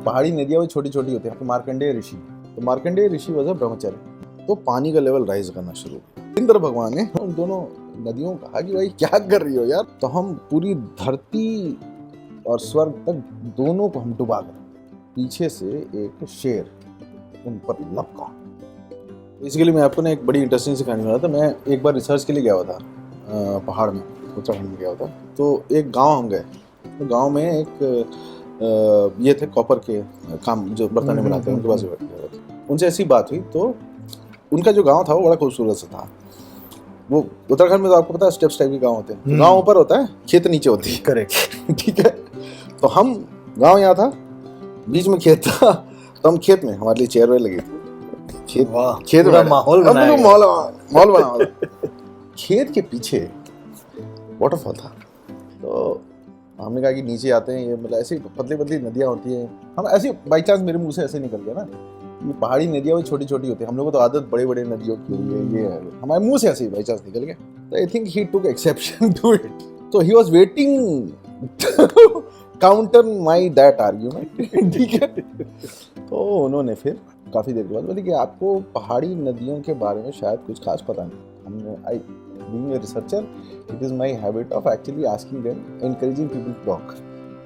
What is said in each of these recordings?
पहाड़ी नदियाँ वो छोटी छोटी होती है। तो मार्कंडेय ऋषि, तो मार्कंडेय ऋषि वजह ब्रह्मचर्य, तो पानी का लेवल राइज करना शुरू हुआ। इंद्र भगवान ने उन दोनों नदियों को कहा कि भाई क्या कर रही हो यार, तो हम पूरी धरती और स्वर्ग तक दोनों को हम डुबा दें। पीछे से एक शेर उन पर लपका। बेसिकली मैं आपको ना एक बड़ी इंटरेस्टिंग सी कहानी बता था। मैं एक बार रिसर्च के लिए गया हुआ था पहाड़ में, उत्तराखंड में गया हुआ था। तो एक गांव हम गए, तो गांव में एक ये थे कॉपर के काम जो बर्तन बनाते हैं, उनके पास बैठ गए। उनसे ऐसी बात हुई, तो उनका जो गांव था वो बड़ा खूबसूरत सा था। वो उत्तराखंड में तो आपको पता है स्टेप्स टाइप के गांव होते हैं, गांव ऊपर होता है, खेत नीचे होती है। करेक्ट। ठीक है, तो हम गांव यहाँ था, बीच में खेत था, तो हम खेत में, हमारे लिए चेयर वेयर लगी थी, खेत पूरा माहौल बनाया गया। माहौल बना हुआ था। खेत के पीछे वाटरफॉल था, तो हमने कहा कि नीचे आते हैं। ये मतलब ऐसी पतली पतली नदियाँ होती हैं, हम ऐसे बाई चांस मेरे मुंह से ऐसे निकल गया ना, ये पहाड़ी नदियाँ वो छोटी छोटी होती है। हम लोगों को तो आदत बड़े बड़े नदियों की हुई है, ये है, हमारे मुंह से ऐसे ही बाई चांस निकल गया। तो I think he took exception to it, तो he was waiting counter my that argument. ठीक है, तो उन्होंने फिर काफ़ी देर के बाद बोले कि आपको पहाड़ी नदियों के बारे में शायद कुछ खास पता नहीं। हमने being a researcher, it is my habit of actually asking them, encouraging people to talk.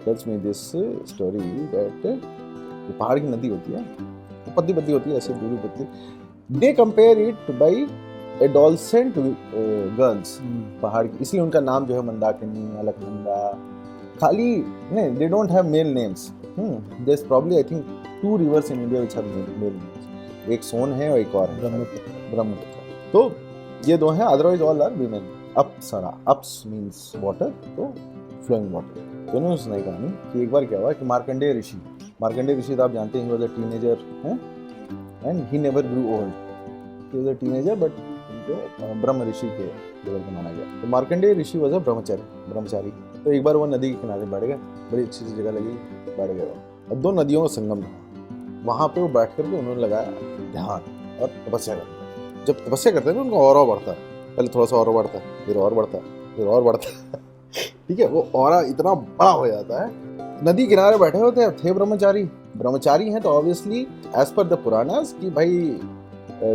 Tells me this story that जो पहाड़ की नदी होती है वो पतली पतली होती है, ऐसे दूरी पतली। They compare it by adolescent girls पहाड़ की, इसलिए उनका नाम जो है मंदाकिनी, अलकनंदा, खाली नहीं, they don't have male names. There's probably I think 2 rivers in India which have male names. एक सोन है और एक और है ब्रह्मपुत्र। तो ये दो हैं, otherwise all are women. Apsara, अप्स मींस वाटर, तो फ्लोइंग वाटर। तो उन्होंने सुनाई कहानी कि एक बार क्या हुआ कि मार्कंडेय ऋषि तो आप जानते हैं, he was a teenager and he never grew old. He was a teenager but उनको ब्रह्म ऋषि के लेवल पे माना गया। तो मार्कंडेय ऋषि वाज अ ब्रह्मचारी। तो एक बार वो नदी के किनारे बैठ गए, बड़ी अच्छी सी जगह लगी, बैठ गए और दो नदियों का संगम था। वहाँ पे वो बैठ करके उन्होंने लगाया ध्यान और तपस्या करना। जब तपस्या करते हैं तो उनका ऑरा बढ़ता है, पहले थोड़ा सा ऑरा बढ़ता है, फिर और बढ़ता है, फिर और बढ़ता है। ठीक है, वो ऑरा इतना बड़ा हो जाता है। नदी किनारे बैठे होते थे ब्रह्मचारी हैं, तो obviously as per the Puranas कि भाई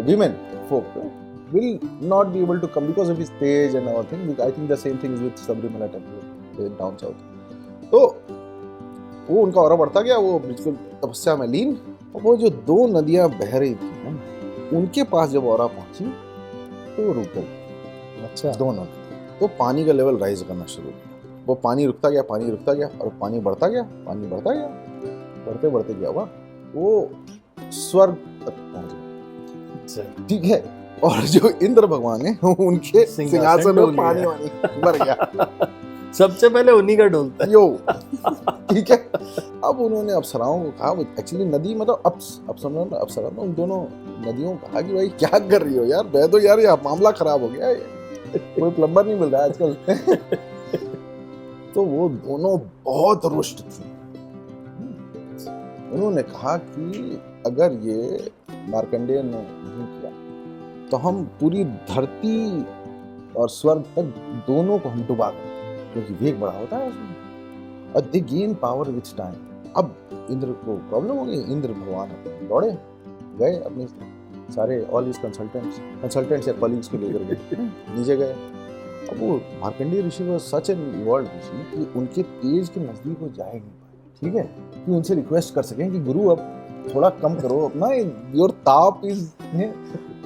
women folk will not be able to come because of his stage and all things. I think the same thing is with Sabrimala temple down south. तो वो उनका ऑरा बढ़ता गया, वो बिल्कुल तपस्या में लीन। और वो जो दो नदियां बह रही थी ना, उनके पास जब ऑरा पहुंची तो वो रुक गई। अच्छा, दोनों, तो पानी का लेवल राइज करना शुरू हुआ। वो पानी रुकता गया और पानी बढ़ता गया, बढ़ते बढ़ते क्या हुआ, वो स्वर्ग तक पहुंच गया। ठीक है, और जो इंद्र भगवान है उनके सिंहासन में पानी भर गया। सबसे पहले उन्हीं का डोलता है। यो, ठीक है। अब उन्होंने अप्सराओं को कहा, एक्चुअली नदी मतलब अप्सरा उन दोनों नदियों को कहा कि भाई क्या कर रही हो यार, बह दो यार, ये मामला खराब हो गया है, कोई प्लम्बर नहीं मिल रहा है आजकल। तो वो दोनों बहुत रुष्ट थी। उन्होंने कहा कि अगर ये मार्कंडेय ने नहीं किया तो हम पूरी धरती और स्वर्ग तक दोनों को हम डुबा दें, क्योंकि वेग बड़ा होता है उसमें। और दे गेन पावर विथ टाइम। अब इंद्र को प्रॉब्लम हो गई, इंद्र भगवान दौड़े गए अपने सारे ऑल हिज कंसल्टेंट्स या कॉलीग्स को लेकर गए, नीचे गए। अब वो मार्कंडेय ऋषि वाज सच एन इवॉल्व्ड ऋषि कि उनके तेज के नजदीक वो जाए नहीं पाए। ठीक है, कि उनसे रिक्वेस्ट कर सकें कि गुरु अब थोड़ा कम करो अपना, योर ताप is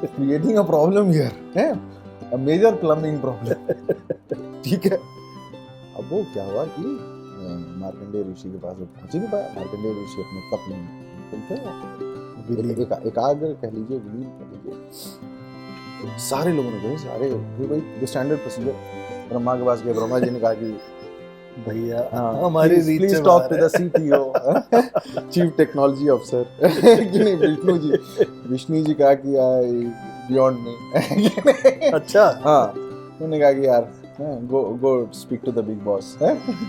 creating a problem here, है अ मेजर प्लम्बिंग प्रॉब्लम। ठीक है, अब वो क्या हुआ कि मार्कंडेय ऋषि के पास वो पहुंच ही नहीं पाया। मार्कंडेय ऋषि अपने तप में एकाग्र कह लीजिए, विलीन कह लीजिए। सारे लोगों ने गए, सारे भाई स्टैंडर्ड प्रोसीजर, ब्रह्मा के पास गए। ब्रह्मा जी ने कहा कि भैया हमारी please talk to the CTO, chief technology officer. कि नहीं, विष्णु जी कहा कि बियॉन्ड मी। अच्छा, हाँ, उन्होंने कहा कि यार go speak to the big boss।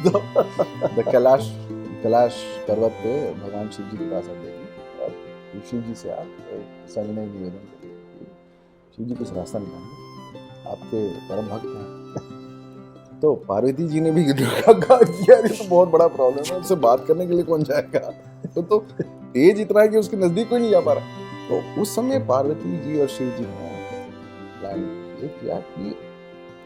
तो कैलाश पर्वत पे भगवान शिव जी के पास आ जाएगी और शिव जी से आप सविनय निवेदन करिए, शिव जी कुछ रास्ता निकालेंगे, आपके परम भक्त हैं। तो पार्वती जी ने भी कहा कि यार ये तो बहुत बड़ा प्रॉब्लम है, उससे बात करने के लिए कौन जाएगा। तो तेज इतना है कि उसके नजदीक कोई नहीं जा पा रहा। तो उस समय पार्वती जी और शिव जी ने प्लान ये किया कि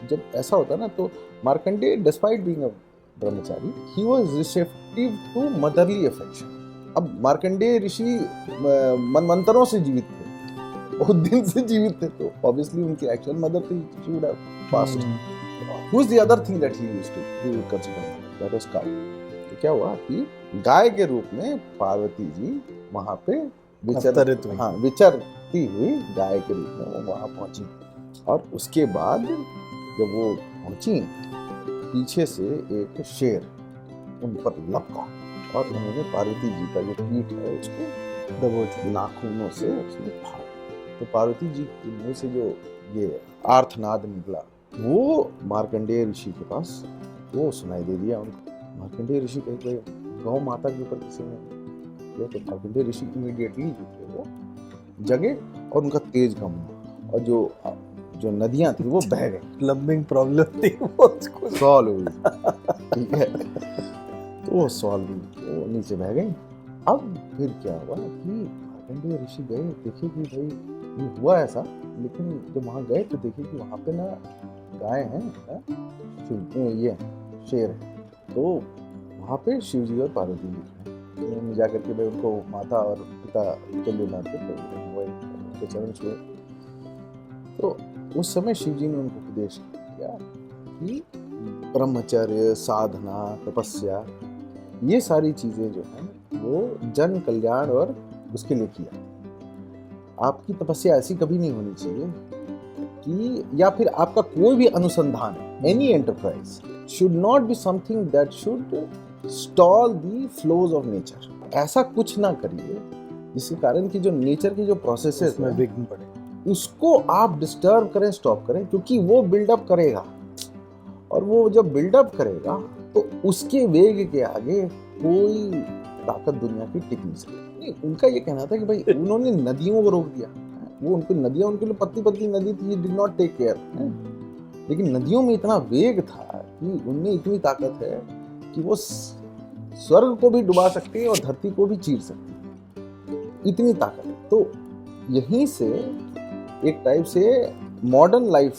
जब ऐसा होता है ना, तो Markandeya despite being a brahmachari he was receptive to motherly affection. अब मार्कंडेय ऋषि मनवंतरों से जीवित थे, बहुत दिन से जीवित थे, तो ऑब्वियसली उनकी एक्चुअल मदर थी, she would have passed. Who's the other thing that he would consider? That was cow. तो क्या हुआ कि गाय के रूप में पार्वती जी वहां पे विचरती हुई गाय के रूप में वो वहां पहुंची। और उसके बाद जब वो पहुंची, पीछे से एक शेर उन पर लपका और उन्होंने पार्वती जी का जो पीठ है उसको दबोच नाखूनों से उसने फाड़ा। तो पार्वती जी के मुंह से जो ये आर्तनाद निकला वो मार्कंडेय ऋषि के पास वो सुनाई दे दिया उनको। मार्कंडेय ऋषि कहीं गए गौ माता के ऊपर किसी ने किया, तो मार्कंडेय ऋषि इमीडिएटली जो थे वो जगे और उनका तेज कम हुआ और जो नदियां थी वो बह गई। प्लम्बिंग प्रॉब्लम थी वो उसको सॉल्व हुई, ठीक है, तो वो सॉल्व हुई, वो नीचे बह गई। अब फिर क्या हुआ कि मार्कंडेय ऋषि गए, देखे कि भाई ये हुआ ऐसा, लेकिन जब वहाँ गए तो देखे कि वहाँ पे ना गाय हैं, ये शेर है। तो वहाँ पे शिव जी और पार्वती जी हैं। उन्होंने जाकर के भाई उनको माता और पिता तुल्य मानते थे, उनके चरण छुए। तो उस समय शिव जी ने उनको उपदेश किया कि ब्रह्मचर्य, साधना, तपस्या, ये सारी चीजें जो हैं वो जन कल्याण और उसके लिए किया। आपकी तपस्या ऐसी कभी नहीं होनी चाहिए कि, या फिर आपका कोई भी अनुसंधान, any enterprise should not be something that should stall the flows of nature. ऐसा कुछ ना करिए जिसके कारण कि जो नेचर की जो प्रोसेसेस में विघ्न पड़े उसको आप डिस्टर्ब करें, स्टॉप करें, क्योंकि वो बिल्डअप करेगा और वो जब बिल्डअप करेगा तो उसके वेग के आगे कोई ताकत दुनिया की टिक नहीं सकती। उनका ये कहना था कि भाई उन्होंने नदियों को रोक दिया, वो उनको नदियां उनके लिए पतली पतली नदी थी, डिड नॉट टेक केयर, लेकिन नदियों में इतना वेग था कि उनमें इतनी ताकत है कि वो स्वर्ग को भी डुबा सकती है और धरती को भी चीर सकती है, इतनी ताकत है। तो यहीं से एक टाइप से मॉडर्न लाइफ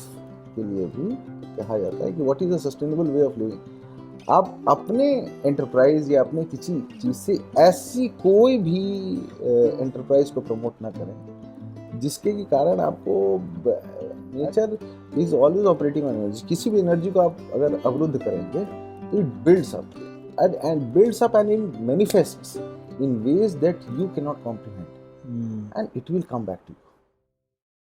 के लिए भी कहा जाता है कि what is a sustainable way of living. आप अपने एंटरप्राइज या अपने किसी चीज़ से ऐसी कोई भी एंटरप्राइज को प्रमोट ना करें जिसके के कारण आपको nature is always operating on energy. किसी भी एनर्जी को आप अगर अवरुद्ध करेंगे तो it builds up and builds up and it manifests in ways that you cannot comprehend, and it will come back to you.